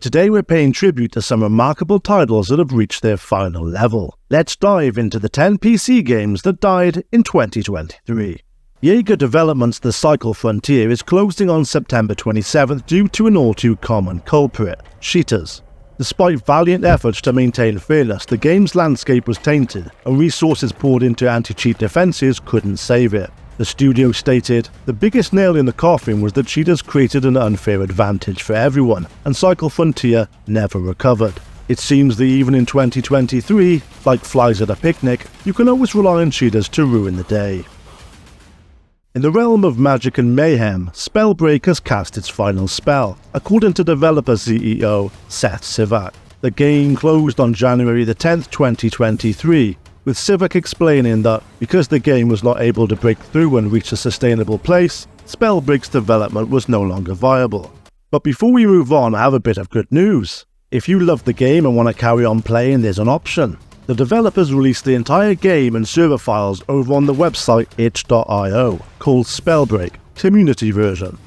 Today we're paying tribute to some remarkable titles that have reached their final level. Let's dive into the 10 PC games that died in 2023. Jaeger Development's The Cycle Frontier is closing on September 27th due to an all-too-common culprit, cheaters. Despite valiant efforts to maintain fairness, the game's landscape was tainted, and resources poured into anti-cheat defenses couldn't save it. The studio stated, "The biggest nail in the coffin was that cheaters created an unfair advantage for everyone, and Cycle Frontier never recovered. It seems that even in 2023, like flies at a picnic, you can always rely on cheaters to ruin the day." In the realm of magic and mayhem, Spellbreak has cast its final spell, according to developer CEO Seth Sivak. The game closed on January 10th, 2023, with Sivak explaining that because the game was not able to break through and reach a sustainable place, Spellbreak's development was no longer viable. But before we move on, I have a bit of good news. If you love the game and want to carry on playing, there's an option. The developers released the entire game and server files over on the website itch.io, called Spellbreak, Community Version.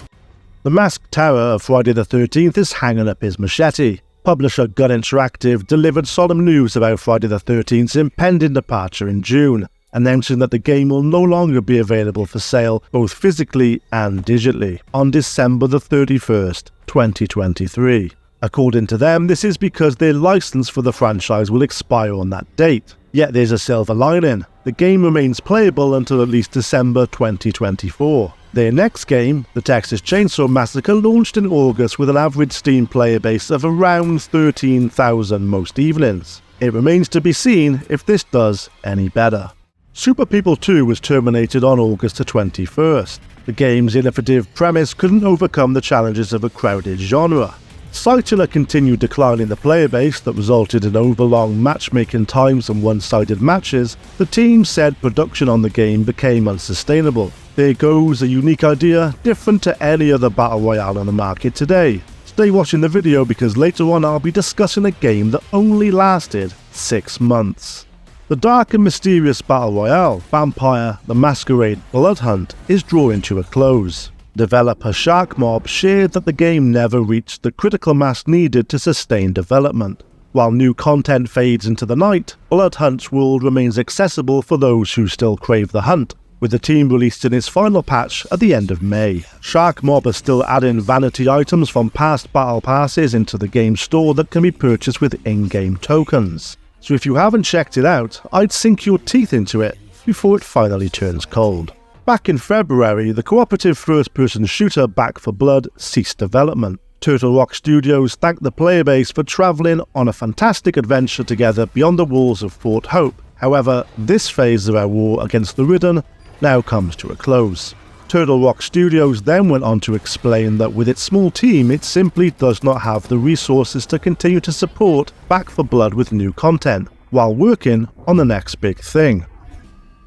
The masked terror of Friday the 13th is hanging up his machete. Publisher Gun Interactive delivered solemn news about Friday the 13th's impending departure in June, announcing that the game will no longer be available for sale both physically and digitally on December the 31st, 2023. According to them, this is because their license for the franchise will expire on that date. Yet there's a silver lining. The game remains playable until at least December 2024. Their next game, The Texas Chainsaw Massacre, launched in August with an average Steam player base of around 13,000 most evenings. It remains to be seen if this does any better. Super People 2 was terminated on August the 21st. The game's innovative premise couldn't overcome the challenges of a crowded genre. Citing a continued decline in the player base that resulted in overlong matchmaking times and one-sided matches, the team said production on the game became unsustainable. There goes a unique idea, different to any other battle royale on the market today. Stay watching the video because later on I'll be discussing a game that only lasted 6 months. The dark and mysterious battle royale, Vampire: The Masquerade Bloodhunt, is drawing to a close. Developer Sharkmob shared that the game never reached the critical mass needed to sustain development. While new content fades into the night, Bloodhunt's world remains accessible for those who still crave the hunt, with the team releasing its final patch at the end of May. Sharkmob are still adding vanity items from past battle passes into the game store that can be purchased with in-game tokens. So if you haven't checked it out, I'd sink your teeth into it before it finally turns cold. Back in February, the cooperative first-person shooter Back 4 Blood ceased development. Turtle Rock Studios thanked the player base for travelling on a fantastic adventure together beyond the walls of Fort Hope. However, this phase of our war against the Ridden now comes to a close. Turtle Rock Studios then went on to explain that with its small team, it simply does not have the resources to continue to support Back 4 Blood with new content, while working on the next big thing.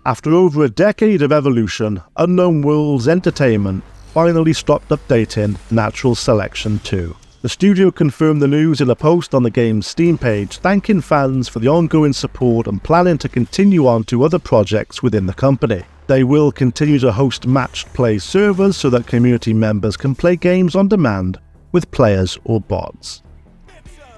After over a decade of evolution, Unknown Worlds Entertainment finally stopped updating Natural Selection 2. The studio confirmed the news in a post on the game's Steam page, thanking fans for the ongoing support and planning to continue on to other projects within the company. They will continue to host matched play servers so that community members can play games on demand with players or bots.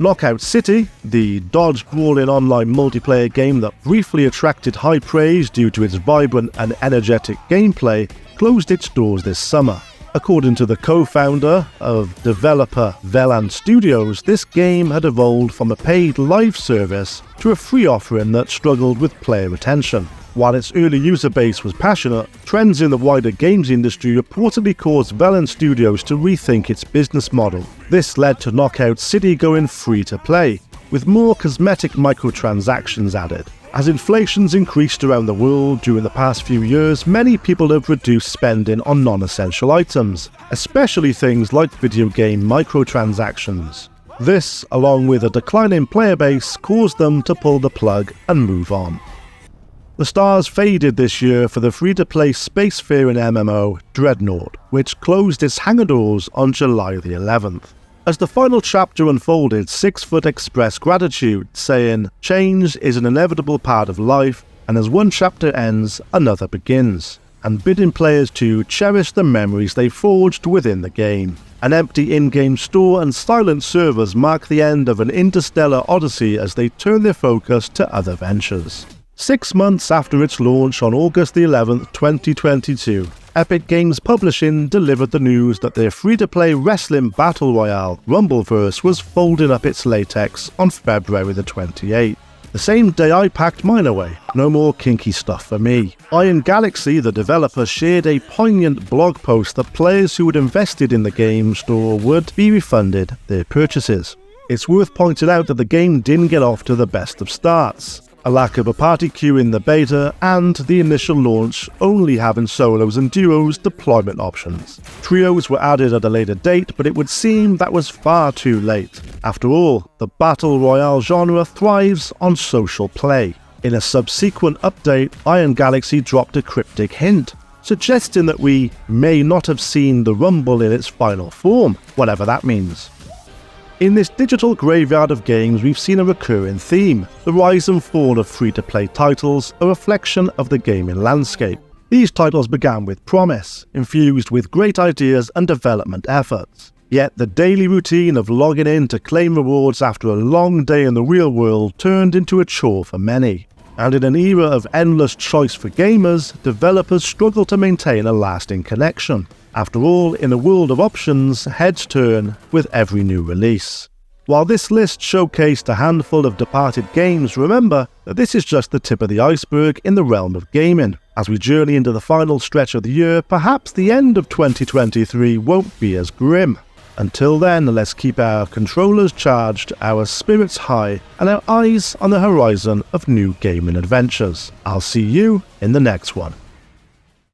Knockout City, the dodge-brawling online multiplayer game that briefly attracted high praise due to its vibrant and energetic gameplay, closed its doors this summer. According to the co-founder of developer Velan Studios, this game had evolved from a paid live service to a free offering that struggled with player retention. While its early user base was passionate, trends in the wider games industry reportedly caused Velan Studios to rethink its business model. This led to Knockout City going free to play, with more cosmetic microtransactions added. As inflation's increased around the world during the past few years, many people have reduced spending on non-essential items, especially things like video game microtransactions. This, along with a declining player base, caused them to pull the plug and move on. The stars faded this year for the free-to-play spacefaring MMO Dreadnought, which closed its hangar doors on July the 11th. As the final chapter unfolded, 6foot expressed gratitude, saying, "Change is an inevitable part of life, and as one chapter ends, another begins," and bidding players to cherish the memories they forged within the game. An empty in-game store and silent servers mark the end of an interstellar odyssey as they turn their focus to other ventures. 6 months after its launch on August the 11th, 2022, Epic Games Publishing delivered the news that their free-to-play wrestling battle royale, Rumbleverse, was folding up its latex on February the 28th. The same day I packed mine away. No more kinky stuff for me. Iron Galaxy, the developer, shared a poignant blog post that players who had invested in the game store would be refunded their purchases. It's worth pointing out that the game didn't get off to the best of starts. A lack of a party queue in the beta, and the initial launch only having solos and duos deployment options. Trios were added at a later date, but it would seem that was far too late. After all, the Battle Royale genre thrives on social play. In a subsequent update, Iron Galaxy dropped a cryptic hint, suggesting that we may not have seen the Rumble in its final form, whatever that means. In this digital graveyard of games, we've seen a recurring theme: the rise and fall of free-to-play titles, a reflection of the gaming landscape. These titles began with promise, infused with great ideas and development efforts. Yet the daily routine of logging in to claim rewards after a long day in the real world turned into a chore for many. And in an era of endless choice for gamers, developers struggle to maintain a lasting connection. After all, in a world of options, heads turn with every new release. While this list showcased a handful of departed games, remember that this is just the tip of the iceberg in the realm of gaming. As we journey into the final stretch of the year, perhaps the end of 2023 won't be as grim. Until then, let's keep our controllers charged, our spirits high, and our eyes on the horizon of new gaming adventures. I'll see you in the next one.